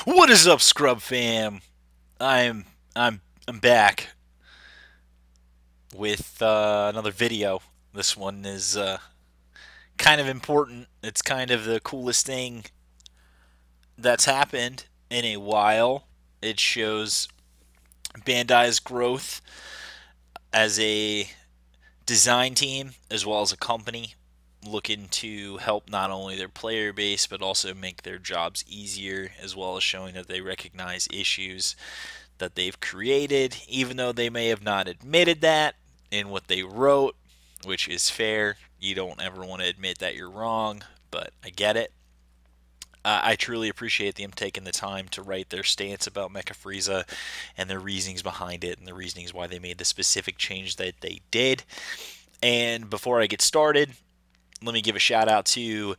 What is up, Scrub fam? I'm I'm back with another video. This one is kind of important. It's kind of the coolest thing that's happened in a while. It shows Bandai's growth as a design team as well as a company looking to help not only their player base but also make their jobs easier, as well as showing that they recognize issues that they've created, even though they may have not admitted that in what they wrote, which is fair. You don't ever want to admit that you're wrong, but I get it. I truly appreciate them taking the time to write their stance about Mecha Frieza and their reasonings behind it and the reasonings why they made the specific change that they did. And before I get started, let me give a shout out to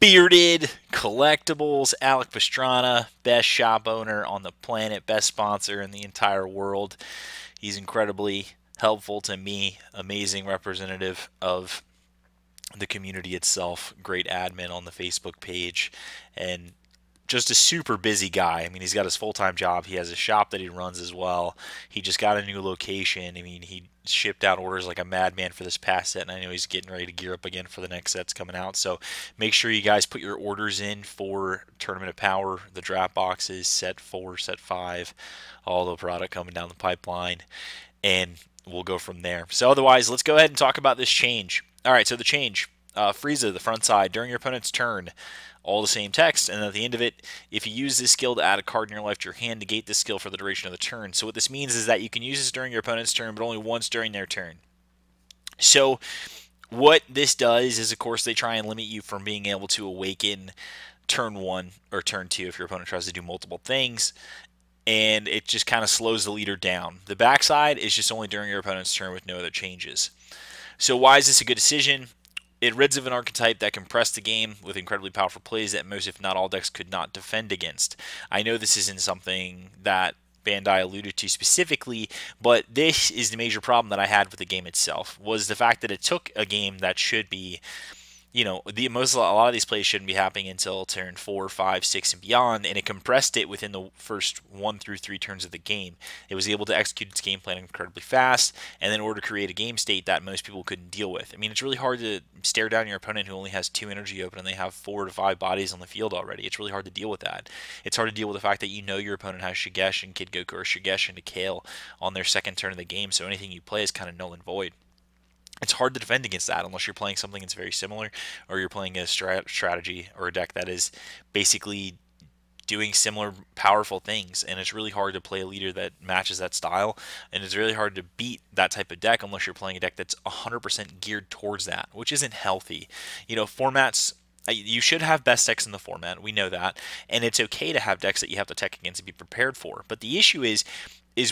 Bearded Collectibles, Alec Pastrana, best shop owner on the planet, best sponsor in the entire world. He's incredibly helpful to me, amazing representative of the community itself, great admin on the Facebook page, and just a super busy guy. I mean, he's got his full-time job. He has a shop that he runs as well. He just got a new location. I mean, he shipped out orders like a madman for this past set, and I know he's getting ready to gear up again for the next sets coming out. So make sure you guys put your orders in for Tournament of Power, the draft boxes, set 4, set 5, all the product coming down the pipeline, and we'll go from there. So otherwise, let's go ahead and talk about this change. All right, so the change. Frieza, the front side, during your opponent's turn, all the same text, and at the end of it, if you use this skill to add a card in your life to your hand, negate this skill for the duration of the turn. So what this means is that you can use this during your opponent's turn, but only once during their turn. So what this does is, of course, they try and limit you from being able to awaken turn 1 or turn 2 if your opponent tries to do multiple things, and it just kind of slows the leader down. The backside is just only during your opponent's turn with no other changes. So why is this a good decision? It rids of an archetype that compressed the game with incredibly powerful plays that most, if not all, decks could not defend against. I know this isn't something that Bandai alluded to specifically, but this is the major problem that I had with the game itself, was the fact that it took a game that should be, a lot of these plays shouldn't be happening until turn 4, 5, 6, and beyond, and it compressed it within the first 1 through 3 turns of the game. It was able to execute its game plan incredibly fast, and then in order to create a game state that most people couldn't deal with. I mean, it's really hard to stare down your opponent who only has 2 energy open and they have 4 to 5 bodies on the field already. It's really hard to deal with that. It's hard to deal with the fact that your opponent has Shigesh and Kid Goku, or Shigesh and Kale on their second turn of the game, so anything you play is kind of null and void. It's hard to defend against that unless you're playing something that's very similar, or you're playing a strategy or a deck that is basically doing similar powerful things, and it's really hard to play a leader that matches that style, and it's really hard to beat that type of deck unless you're playing a deck that's 100% geared towards that, which isn't healthy. Formats, you should have best decks in the format, we know that, and it's okay to have decks that you have to tech against and be prepared for, but the issue is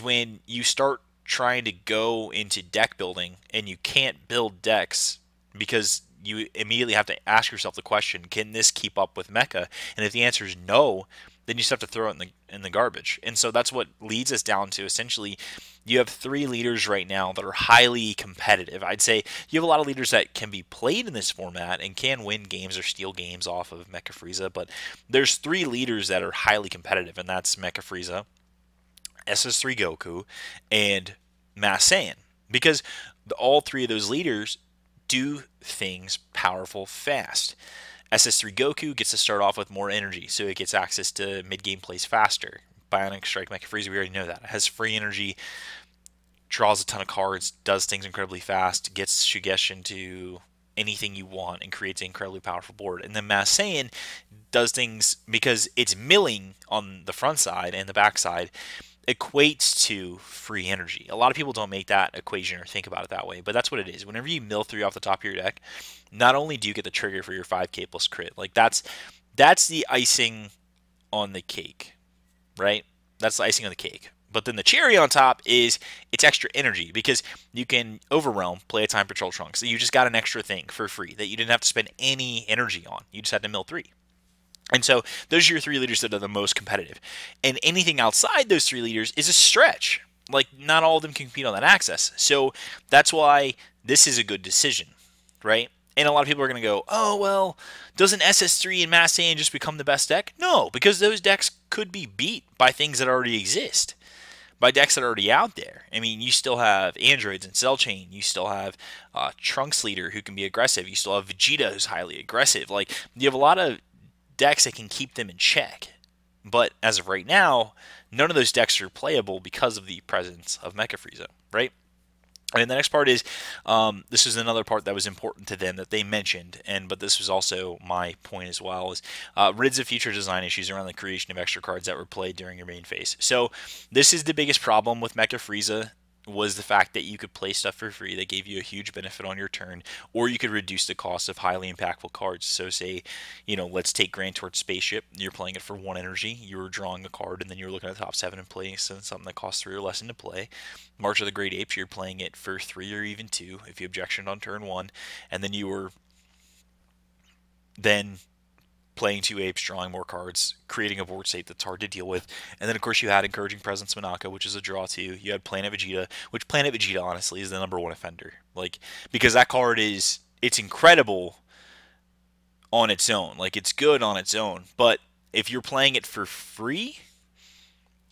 when you start trying to go into deck building and you can't build decks because you immediately have to ask yourself the question, can this keep up with Mecha? And if the answer is no, then you just have to throw it in the garbage. And so that's what leads us down to, essentially, you have 3 leaders right now that are highly competitive. I'd say you have a lot of leaders that can be played in this format and can win games or steal games off of Mecha Frieza, but there's 3 leaders that are highly competitive, and that's Mecha Frieza, SS3 Goku, and Mass Saiyan, because all 3 of those leaders do things powerful fast. SS3 Goku gets to start off with more energy, so it gets access to mid-game plays faster. Bionic Strike Mecha Frieza, we already know that. It has free energy, draws a ton of cards, does things incredibly fast, gets Shigesh into anything you want, and creates an incredibly powerful board. And then Mass Saiyan does things because it's milling on the front side and the back side, equates to free energy. A lot of people don't make that equation or think about it that way, but that's what it is. Whenever you mill 3 off the top of your deck, not only do you get the trigger for your 5k plus crit, like that's the icing on the cake, right? That's the icing on the cake. But then the cherry on top is it's extra energy, because you can overwhelm, play a time patrol trunk. So you just got an extra thing for free that you didn't have to spend any energy on. You just had to mill 3. And so those are your 3 leaders that are the most competitive. And anything outside those 3 leaders is a stretch. Like, not all of them can compete on that access. So that's why this is a good decision, right? And a lot of people are going to go, oh, well, doesn't SS3 and Mass Saiyan just become the best deck? No, because those decks could be beat by things that already exist, by decks that are already out there. I mean, you still have androids and Cell Chain. You still have Trunks Leader who can be aggressive. You still have Vegeta who's highly aggressive. Like, you have a lot of decks that can keep them in check. But as of right now, none of those decks are playable because of the presence of Mecha Frieza, right? And the next part is, this is another part that was important to them that they mentioned, but this was also my point as well, is rids of future design issues around the creation of extra cards that were played during your main phase. So this is the biggest problem with Mecha Frieza, was the fact that you could play stuff for free that gave you a huge benefit on your turn, or you could reduce the cost of highly impactful cards. So say, let's take Grand Torch Spaceship. You're playing it for 1 energy. You're drawing a card, and then you're looking at the top 7 and playing something that costs 3 or less to play. March of the Great Apes, you're playing it for 3 or even 2 if you objectioned on turn 1, and then you were then playing 2 apes, drawing more cards, creating a board state that's hard to deal with. And then, of course, you had Encouraging Presence Monaka, which is a draw 2. You had Planet Vegeta, which Planet Vegeta, honestly, is the #1 offender. Like, because that card it's incredible on its own. Like, it's good on its own. But if you're playing it for free,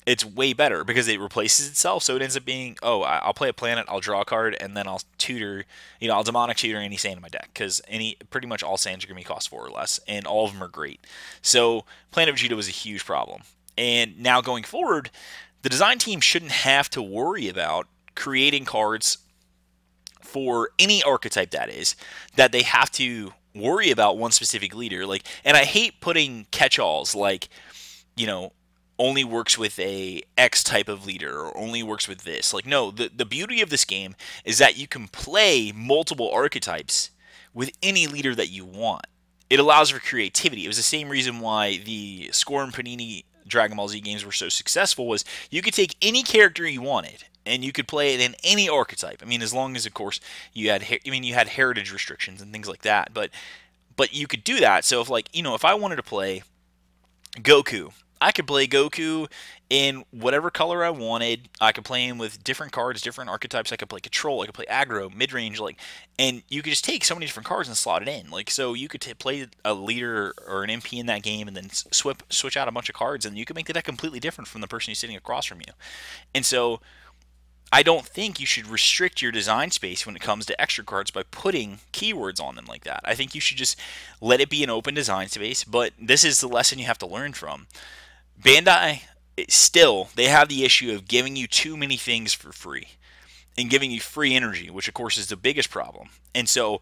it's way better because it replaces itself. So it ends up being, oh, I'll play a planet, I'll draw a card, and then I'll tutor, I'll demonic tutor any Saiyan in my deck, because pretty much all Saiyans are going to cost 4 or less, and all of them are great. So Planet Vegeta was a huge problem. And now going forward, the design team shouldn't have to worry about creating cards for any archetype that they have to worry about one specific leader. Like, and I hate putting catch-alls like, only works with a X type of leader, or only works with this. Like, no, the beauty of this game is that you can play multiple archetypes with any leader that you want. It allows for creativity. It was the same reason why the Score and Panini Dragon Ball Z games were so successful, was you could take any character you wanted and you could play it in any archetype. I mean, as long as, of course, you had heritage restrictions and things like that, but you could do that. So if I wanted to play Goku, I could play Goku in whatever color I wanted. I could play him with different cards, different archetypes. I could play Control. I could play Aggro, Mid-Range, and you could just take so many different cards and slot it in. So you could play a leader or an MP in that game, and then switch out a bunch of cards, and you could make the deck completely different from the person who's sitting across from you. And so I don't think you should restrict your design space when it comes to extra cards by putting keywords on them like that. I think you should just let it be an open design space, but this is the lesson you have to learn from. Bandai, still, they have the issue of giving you too many things for free and giving you free energy, which, of course, is the biggest problem. And so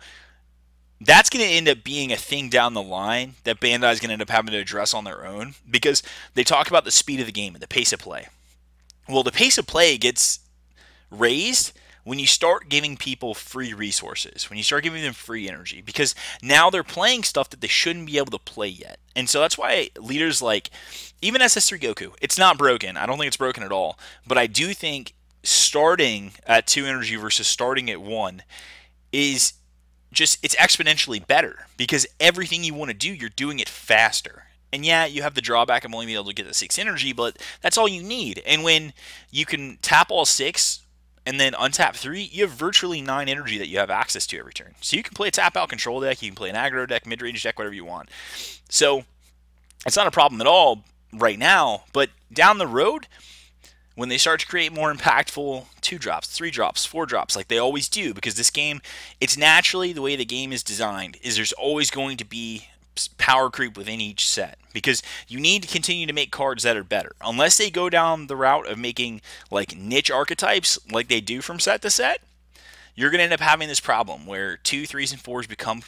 that's going to end up being a thing down the line that Bandai is going to end up having to address on their own, because they talk about the speed of the game and the pace of play. Well, the pace of play gets raised when you start giving people free resources, when you start giving them free energy, because now they're playing stuff that they shouldn't be able to play yet. And so that's why leaders like even SS3 Goku, it's not broken. I don't think it's broken at all. But I do think starting at 2 energy versus starting at 1 is it's exponentially better, because everything you want to do, you're doing it faster. And yeah, you have the drawback of only being able to get the 6 energy, but that's all you need. And when you can tap all 6 and then untap 3, you have virtually 9 energy that you have access to every turn. So you can play a tap-out control deck, you can play an aggro deck, mid-range deck, whatever you want. So it's not a problem at all right now, but down the road, when they start to create more impactful 2-drops, 3-drops, 4-drops, like they always do, because this game, it's naturally the way the game is designed, is there's always going to be power creep within each set, because you need to continue to make cards that are better. Unless they go down the route of making like niche archetypes like they do from set to set, you're going to end up having this problem where 2, 3s, and 4s become,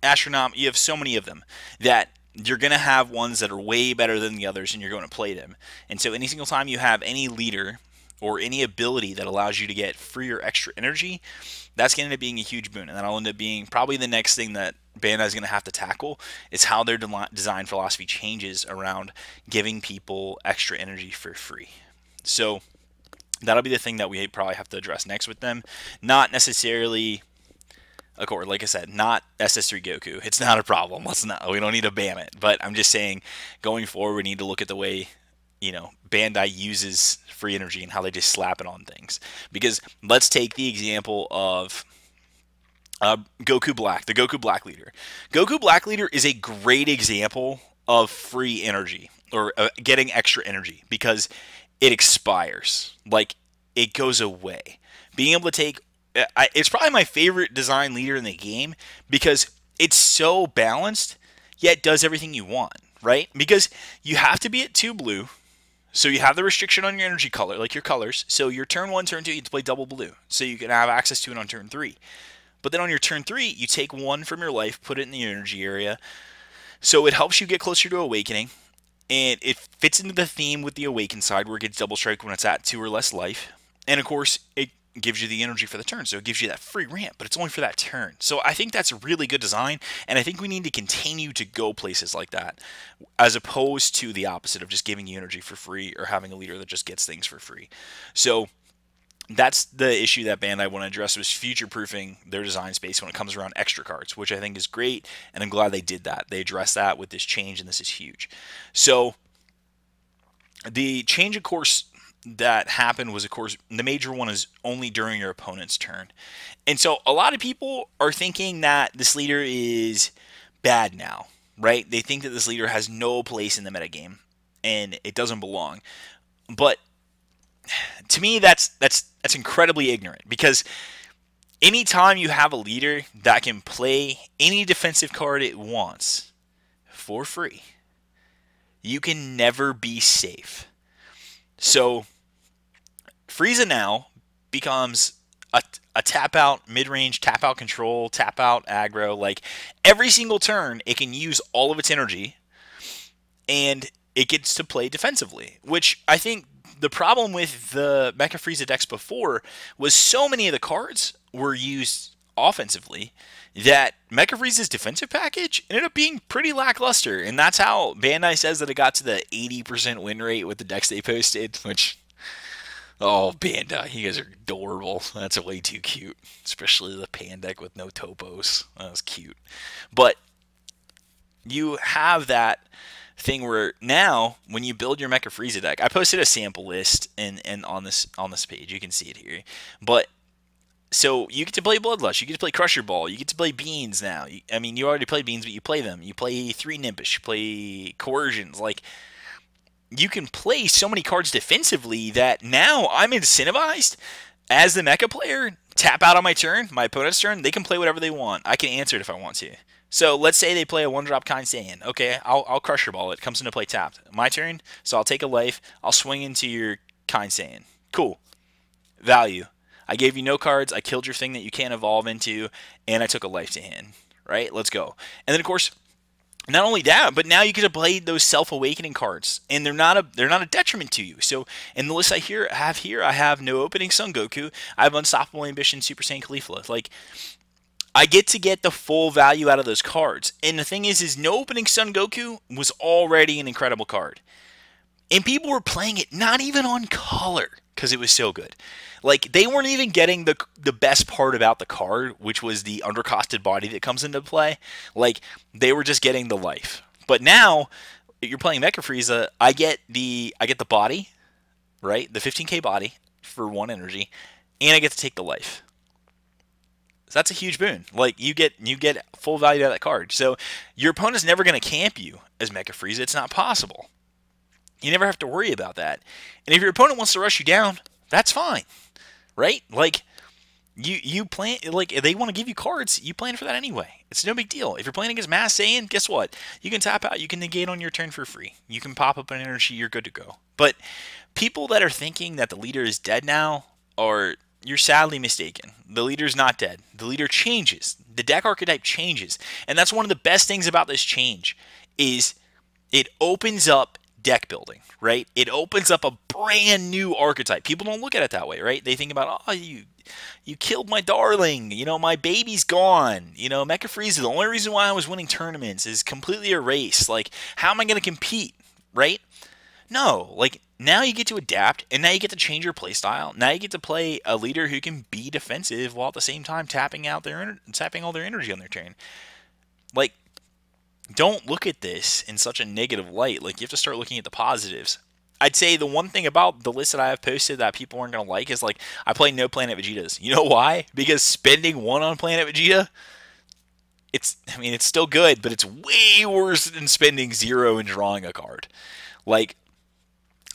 astronomical. You have so many of them that you're going to have ones that are way better than the others, and you're going to play them. And so any single time you have any leader or any ability that allows you to get free or extra energy, that's going to end up being a huge boon. And that'll end up being probably the next thing that Bandai is going to have to tackle, is how their design philosophy changes around giving people extra energy for free. So that'll be the thing that we probably have to address next with them. Not necessarily, of course, like I said, not SS3 Goku. It's not a problem. We don't need to ban it. But I'm just saying, going forward, we need to look at the way Bandai uses free energy and how they just slap it on things. Because let's take the example of Goku Black, the Goku Black leader. Goku Black leader is a great example of free energy or getting extra energy because it expires. Like it goes away. Being able to take it's probably my favorite design leader in the game because it's so balanced yet does everything you want, right? Because you have to be at 2 blue, so you have the restriction on your energy color, like your colors. So your turn 1, turn 2, you have to play double blue. So you can have access to it on turn 3. But then on your turn 3, you take 1 from your life, put it in the energy area. So it helps you get closer to awakening. And it fits into the theme with the awaken side where it gets double strike when it's at 2 or less life. And of course, it gives you the energy for the turn. So it gives you that free ramp, but it's only for that turn. So I think that's a really good design. And I think we need to continue to go places like that as opposed to the opposite of just giving you energy for free or having a leader that just gets things for free. So that's the issue that Bandai want to address was future-proofing their design space when it comes around extra cards, which I think is great, and I'm glad they did that. They addressed that with this change, and this is huge. So the change, of course, that happened was, of course, the major one is only during your opponent's turn. And so a lot of people are thinking that this leader is bad now, right? They think that this leader has no place in the metagame, and it doesn't belong. But to me, that's incredibly ignorant because anytime you have a leader that can play any defensive card it wants for free, you can never be safe. So Frieza now becomes a tap out mid-range, tap out control, tap out aggro. Like every single turn, it can use all of its energy and it gets to play defensively, which I think the problem with the Mecha Frieza decks before was so many of the cards were used offensively that Mecha Frieza's defensive package ended up being pretty lackluster. And that's how Bandai says that it got to the 80% win rate with the decks they posted, which, oh, Bandai, you guys are adorable. That's way too cute, especially the Pan deck with no topos. That was cute. But you have that thing where now when you build your Mecha Frieza deck, I posted a sample list and on this page, you can see it here. But so you get to play Bloodlust, you get to play Crusher Ball, you get to play Beans now. I mean, you already play Beans, but you play them. You play 3 Nimbus, you play Coercions. Like you can play so many cards defensively that now I'm incentivized as the Mecha player. Tap out on my turn, my opponent's turn, they can play whatever they want. I can answer it if I want to. So let's say they play a 1-drop Kind Saiyan. Okay, I'll Crusher Ball. It comes into play tapped. My turn, so I'll take a life. I'll swing into your Kind Saiyan. Cool. Value. I gave you no cards. I killed your thing that you can't evolve into, and I took a life to hand. Right? Let's go. And then of course, not only that, but now you get to play those self-awakening cards, and they're not a detriment to you. So in the list I have No Opening Son Goku. I have Unstoppable Ambition Super Saiyan Caulifla. Like I get to get the full value out of those cards. And the thing is No Opening Son Goku was already an incredible card. And people were playing it not even on color because it was so good. Like, they weren't even getting the best part about the card, which was the undercosted body that comes into play. Like, they were just getting the life. But now, if you're playing Mecha Frieza, I get the body, right? The 15k body for 1 energy, and I get to take the life. So that's a huge boon. Like you get full value out of that card. So your opponent's never going to camp you as Mecha Frieza. It's not possible. You never have to worry about that. And if your opponent wants to rush you down, that's fine, right? Like you plan, like if they want to give you cards, you plan for that anyway. It's no big deal. If you're playing against Mass Saiyan, guess what? You can tap out. You can negate on your turn for free. You can pop up an energy. You're good to go. But people that are thinking that the leader is dead now are you're sadly mistaken. The leader's not dead. The leader changes. The deck archetype changes. And that's one of the best things about this change is it opens up deck building, right? It opens up a brand new archetype. People don't look at it that way, right? They think about, oh, you killed my darling. You know, my baby's gone. You know, Mecha Frieza, the only reason why I was winning tournaments is completely erased. Like, how am I going to compete, right? No, like, now you get to adapt, and now you get to change your playstyle. Now you get to play a leader who can be defensive while at the same time tapping all their energy on their turn. Like, don't look at this in such a negative light. Like, you have to start looking at the positives. I'd say the one thing about the list that I have posted that people aren't going to like is like I play no Planet Vegetas. You know why? Because spending one on Planet Vegeta, I mean, it's still good, but it's way worse than spending 0 and drawing a card. Like,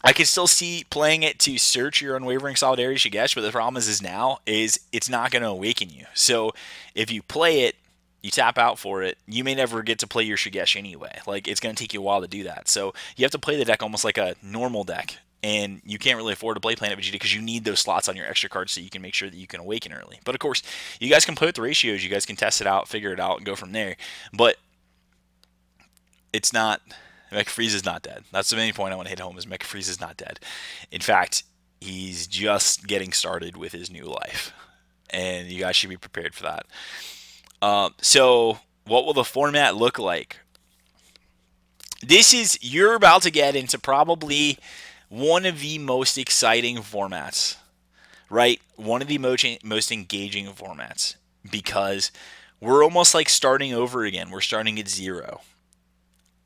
I can still see playing it to search your unwavering solidarity Shigesh, but the problem is now is it's not going to awaken you. So if you play it, you tap out for it, you may never get to play your Shigesh anyway. Like, it's going to take you a while to do that. So you have to play the deck almost like a normal deck, and you can't really afford to play Planet Vegeta because you need those slots on your extra cards so you can make sure that you can awaken early. But of course, you guys can play with the ratios, you guys can test it out, figure it out, and go from there. But it's not. Mecha Frieza is not dead. That's the main point I want to hit home is Mecha Frieza is not dead. In fact, he's just getting started with his new life, and you guys should be prepared for that. So what will the format look like? You're about to get into probably one of the most exciting formats, right? One of the most engaging formats, because we're almost like starting over again. We're starting at 0.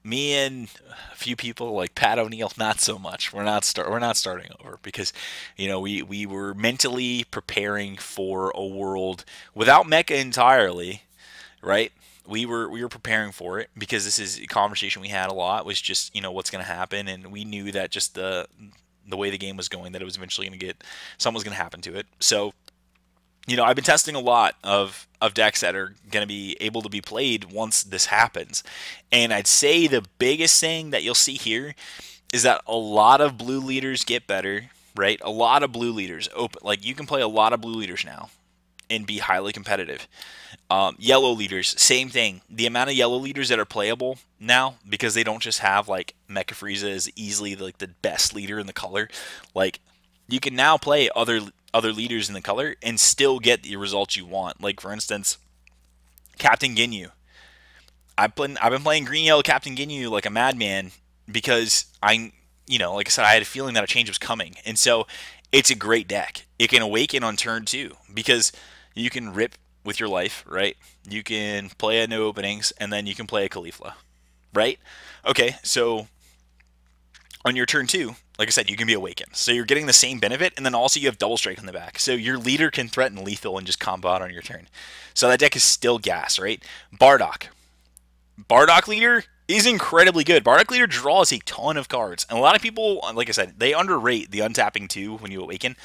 Me and a few people like Pat O'Neill, not so much. We're not starting over because, we were mentally preparing for a world without Mecha entirely, right? We were preparing for it because this is a conversation we had a lot, was just, what's going to happen, and we knew that just the way the game was going, that it was eventually going to get, something was going to happen to it. So I've been testing a lot of decks that are going to be able to be played once this happens. And I'd say the biggest thing that you'll see here is that a lot of blue leaders get better, right? A lot of blue leaders open. Like, you can play a lot of blue leaders now and be highly competitive. Yellow leaders, same thing. The amount of yellow leaders that are playable now, because they don't just have, like, Mecha Frieza is easily, like, the best leader in the color. Like, you can now play other leaders in the color and still get the results you want. Like, for instance, Captain Ginyu. I've been playing green yellow Captain Ginyu like a madman because like I said, I had a feeling that a change was coming, and so it's a great deck. It can awaken on turn 2 because you can rip with your life, right? You can play a no openings, and then you can play a Caulifla, right? Okay, so on your turn 2, like I said, you can be awakened. So you're getting the same benefit, and then also you have double strike on the back. So your leader can threaten lethal and just combo out on your turn. So that deck is still gas, right? Bardock. Bardock leader is incredibly good. Bardock leader draws a ton of cards. And a lot of people, like I said, they underrate the untapping 2 when you awaken.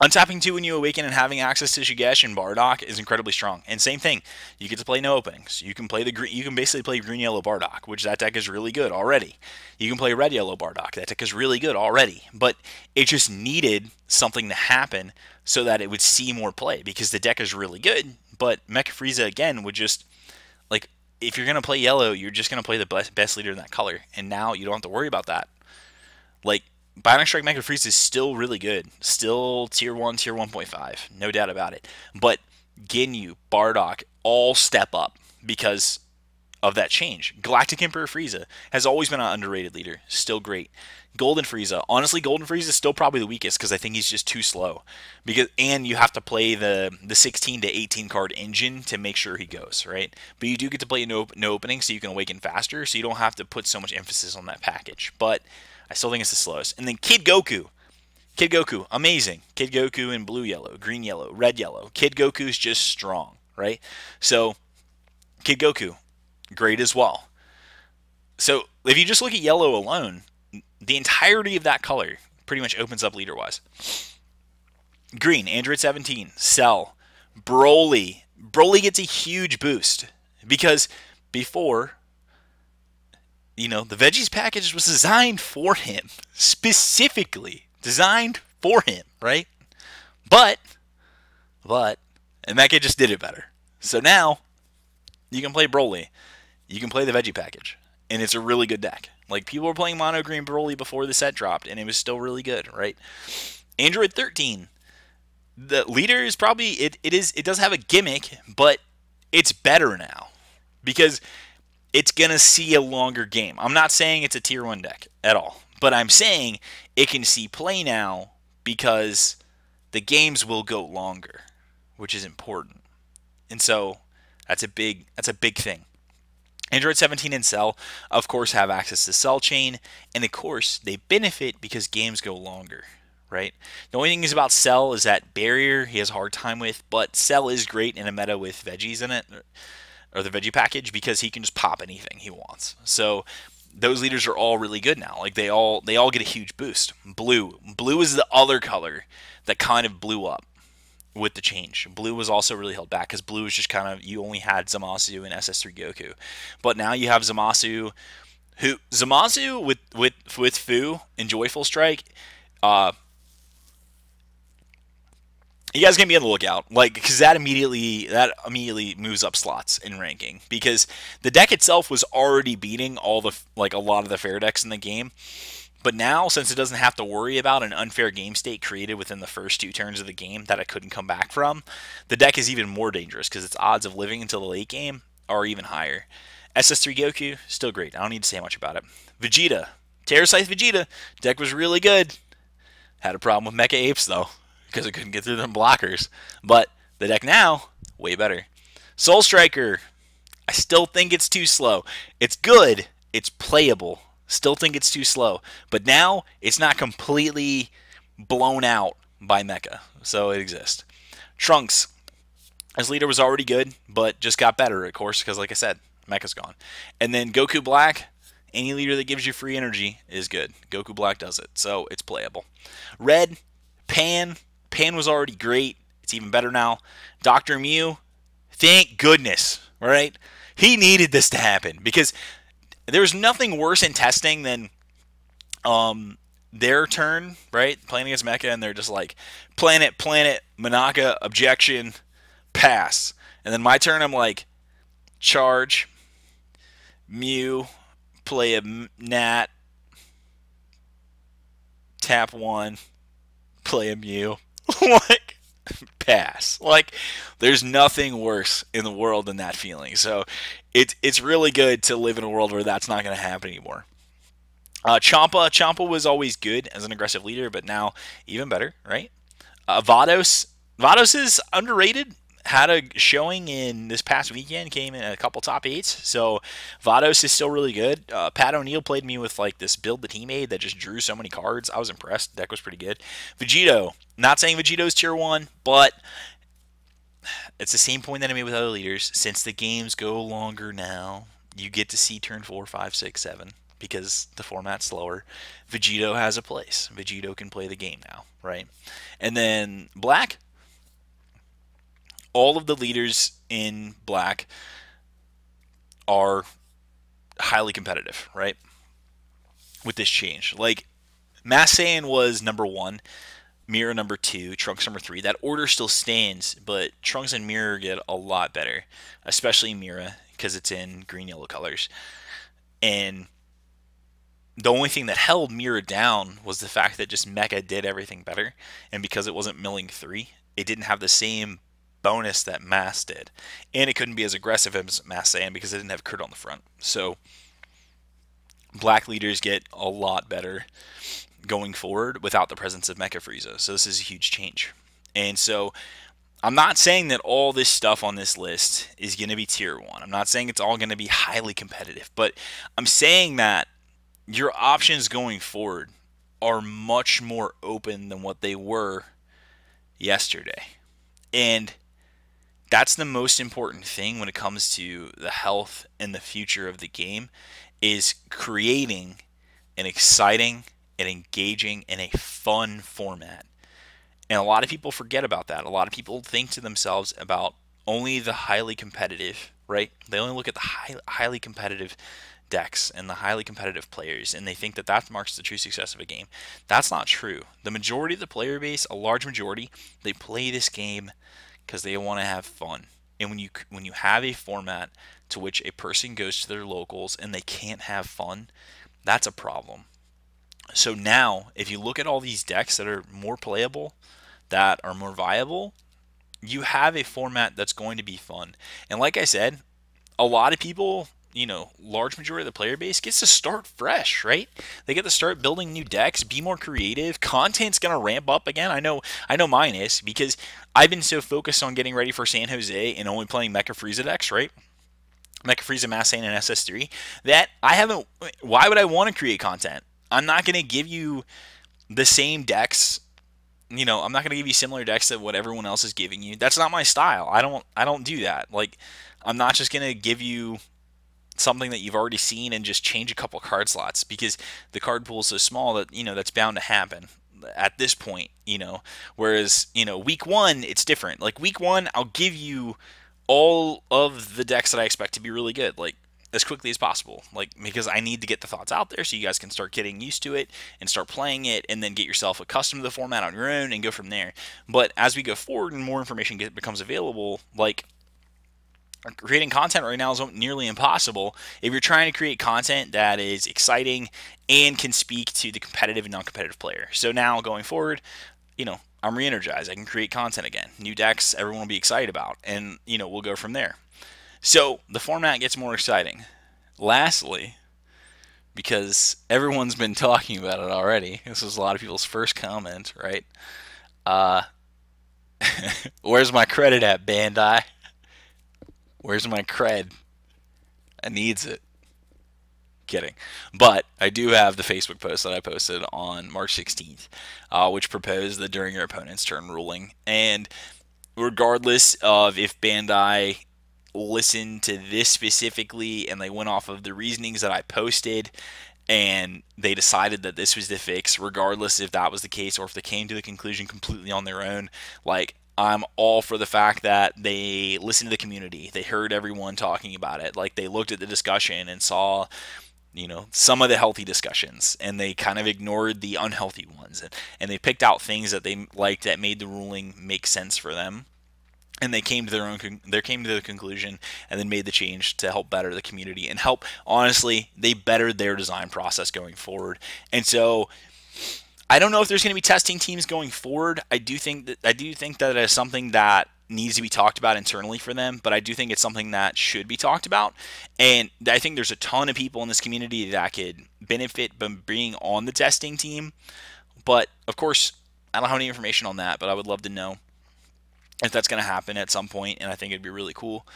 Untapping 2 when you awaken and having access to Shigesh and Bardock is incredibly strong. And same thing, you get to play no openings. You can play you can basically play green yellow Bardock, which that deck is really good already. You can play red yellow Bardock. That deck is really good already. But it just needed something to happen so that it would see more play, because the deck is really good. But Mecha Frieza again would just, like, if you're gonna play yellow, you're just gonna play the best leader in that color, and now you don't have to worry about that. Like, Bionic Strike Mecha Frieza is still really good. Still tier 1, tier 1.5. No doubt about it. But Ginyu, Bardock, all step up because of that change. Galactic Emperor Frieza has always been an underrated leader. Still great. Golden Frieza. Honestly, Golden Frieza is still probably the weakest because I think he's just too slow. And you have to play the 16 to 18 card engine to make sure he goes, right? But you do get to play no opening, so you can awaken faster, so you don't have to put so much emphasis on that package. But I still think it's the slowest. And then Kid Goku. Kid Goku, amazing. Kid Goku in blue yellow, green yellow, red yellow. Kid Goku is just strong, right? So, Kid Goku, great as well. So, if you just look at yellow alone, the entirety of that color pretty much opens up leader-wise. Green, Android 17, Cell, Broly. Broly gets a huge boost because before, the veggies package was designed for him. Specifically designed for him, right? But, and Mecha just did it better. So now, you can play Broly. You can play the veggie package. And it's a really good deck. Like, people were playing Mono Green Broly before the set dropped, and it was still really good, right? Android 13. The leader is probably, it does have a gimmick, but it's better now. Because it's going to see a longer game. I'm not saying it's a tier 1 deck at all, but I'm saying it can see play now because the games will go longer, which is important. And so that's a big thing. Android 17 and Cell, of course, have access to Cell Chain, and of course, they benefit because games go longer, right? The only thing is about Cell is that barrier he has a hard time with, but Cell is great in a meta with veggies in it, or the veggie package, because he can just pop anything he wants. So those leaders are all really good now. Like they all get a huge boost. Blue is the other color that kind of blew up with the change. Blue was also really held back because blue was just kind of, you only had Zamasu and SS3 Goku, but now you have Zamasu, who Zamasu with Fu and Joyful Strike. You guys can be on the lookout, like, because that immediately moves up slots in ranking, because the deck itself was already beating a lot of the fair decks in the game. But now, since it doesn't have to worry about an unfair game state created within the first 2 turns of the game that it couldn't come back from, the deck is even more dangerous because its odds of living until the late game are even higher. SS3 Goku, still great. I don't need to say much about it. Vegeta, Terrascythe Vegeta, deck was really good. Had a problem with Mecha Apes, though, because it couldn't get through them blockers. But the deck now, way better. Soul Striker, I still think it's too slow. It's good. It's playable. Still think it's too slow. But now, it's not completely blown out by Mecha. So it exists. Trunks, his leader was already good, but just got better, of course, because like I said, Mecha's gone. And then Goku Black, any leader that gives you free energy is good. Goku Black does it, so it's playable. Red, Pan. Pan was already great. It's even better now. Dr. Mew, thank goodness, right? He needed this to happen, because there was nothing worse in testing than their turn, right? Playing against Mecha, and they're just like, planet, Manaka, objection, pass. And then my turn, I'm like, charge, Mew, play a Nat, tap 1, play a Mew. Like, pass. Like, there's nothing worse in the world than that feeling. So it's really good to live in a world where that's not going to happen anymore. Champa was always good as an aggressive leader, but now even better, right? Vados is underrated. Had a showing in this past weekend, came in a couple top 8s, so Vados is still really good. Pat O'Neill played me with like this build that he made that just drew so many cards. I was impressed. The deck was pretty good. Vegito, not saying Vegito's tier 1, but it's the same point that I made with other leaders. Since the games go longer now, you get to see turn 4, 5, 6, 7 because the format's slower. Vegito has a place. Vegito can play the game now, right? And then Black, all of the leaders in Black are highly competitive, right? With this change. Like, Mass Saiyan was number 1, Mirror number 2, Trunks number 3. That order still stands, but Trunks and Mirror get a lot better, especially Mirror, because it's in green-yellow colors. And the only thing that held Mirror down was the fact that just Mecha did everything better, and because it wasn't milling 3, it didn't have the same bonus that Mass did, and it couldn't be as aggressive as Mass Saiyan because it didn't have crit on the front. So Black leaders get a lot better going forward without the presence of Mecha Frieza. So this is a huge change. And so I'm not saying that all this stuff on this list is going to be tier 1. I'm not saying it's all going to be highly competitive, but I'm saying that your options going forward are much more open than what they were yesterday. And that's the most important thing when it comes to the health and the future of the game, is creating an exciting and engaging and a fun format. And a lot of people forget about that. A lot of people think to themselves about only the highly competitive, right? They only look at the highly competitive decks and the highly competitive players, and they think that that marks the true success of a game. That's not true. The majority of the player base, a large majority, they play this game because they want to have fun. And when you have a format to which a person goes to their locals and they can't have fun, that's a problem. So now, if you look at all these decks that are more playable, that are more viable, you have a format that's going to be fun. And like I said, a lot of people, large majority of the player base gets to start fresh, right? They get to start building new decks, be more creative. Content's going to ramp up again. I know mine is, because I've been so focused on getting ready for San Jose and only playing Mecha Frieza decks, right? Mecha Frieza, Massane, and SS3 that I haven't. Why would I want to create content? I'm not going to give you the same decks. I'm not going to give you similar decks to what everyone else is giving you. That's not my style. I don't do that. Like, I'm not just going to give you something that you've already seen and just change a couple card slots, because the card pool is so small that that's bound to happen at this point. Whereas week one it's different. Like week one I'll give you all of the decks that I expect to be really good, like as quickly as possible, like because I need to get the thoughts out there so you guys can start getting used to it and start playing it, and then get yourself accustomed to the format on your own and go from there. But as we go forward and more information becomes available, like creating content right now is nearly impossible if you're trying to create content that is exciting and can speak to the competitive and non-competitive player. So now going forward, I'm re-energized. I can create content again. New decks, everyone will be excited about, and we'll go from there. So the format gets more exciting. Lastly, because everyone's been talking about it already, this is a lot of people's first comment, right? Where's my credit at, Bandai? Where's my cred? I needs it. Kidding. But I do have the Facebook post that I posted on March 16th, which proposed the during your opponent's turn ruling. And regardless of if Bandai listened to this specifically and they went off of the reasonings that I posted and they decided that this was the fix, regardless if that was the case or if they came to the conclusion completely on their own, like, I'm all for the fact that they listened to the community. They heard everyone talking about it. Like, they looked at the discussion and saw, some of the healthy discussions, and they kind of ignored the unhealthy ones. And they picked out things that they liked that made the ruling make sense for them. And they came to the conclusion and then made the change to help better the community and help, honestly, they bettered their design process going forward. And so I don't know if there's going to be testing teams going forward. I do think that is something that needs to be talked about internally for them, but I do think it's something that should be talked about. And I think there's a ton of people in this community that could benefit from being on the testing team. But of course, I don't have any information on that, but I would love to know if that's going to happen at some point, and I think it'd be really cool.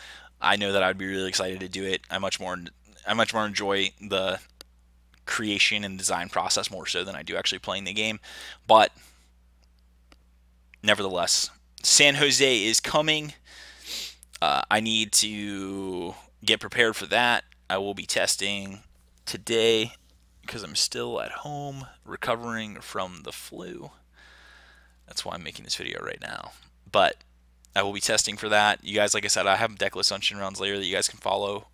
I know that I'd be really excited to do it. I much more enjoy the creation and design process more so than I do actually playing the game. But nevertheless, San Jose is coming. I need to get prepared for that. I will be testing today because I'm still at home recovering from the flu. That's why I'm making this video right now. But I will be testing for that. You guys, like I said, I have deck list Sunshine rounds later that you guys can follow,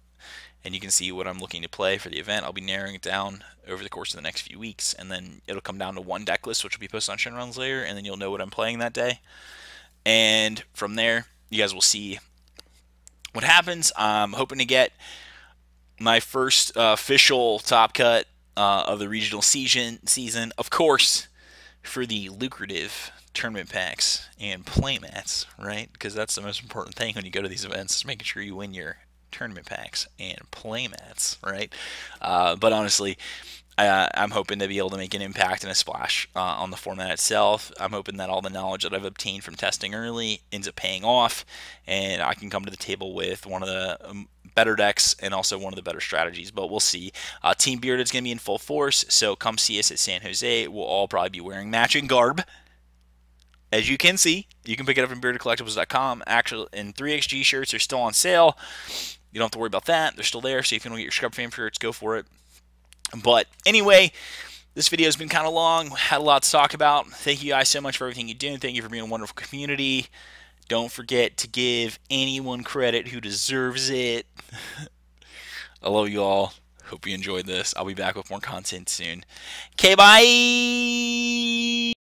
and you can see what I'm looking to play for the event. I'll be narrowing it down over the course of the next few weeks, and then it'll come down to one deck list, which will be posted on Sunshine rounds later, and then you'll know what I'm playing that day. And from there, you guys will see what happens. I'm hoping to get my first official top cut of the regional season, of course, for the lucrative tournament packs and playmats, right? Because that's the most important thing when you go to these events, is making sure you win your tournament packs and playmats, right? But honestly, I'm hoping to be able to make an impact and a splash on the format itself. I'm hoping that all the knowledge that I've obtained from testing early ends up paying off, and I can come to the table with one of the better decks and also one of the better strategies. But we'll see. Team Bearded's going to be in full force, so come see us at San Jose. We'll all probably be wearing matching garb. As you can see, you can pick it up from beardedcollectibles.com. Actually, and 3XG shirts are still on sale. You don't have to worry about that. They're still there, so if you want to get your Scrub Fam shirts, go for it. But anyway, this video has been kind of long. Had a lot to talk about. Thank you guys so much for everything you do. Thank you for being a wonderful community. Don't forget to give anyone credit who deserves it. I love you all. Hope you enjoyed this. I'll be back with more content soon. Okay, bye!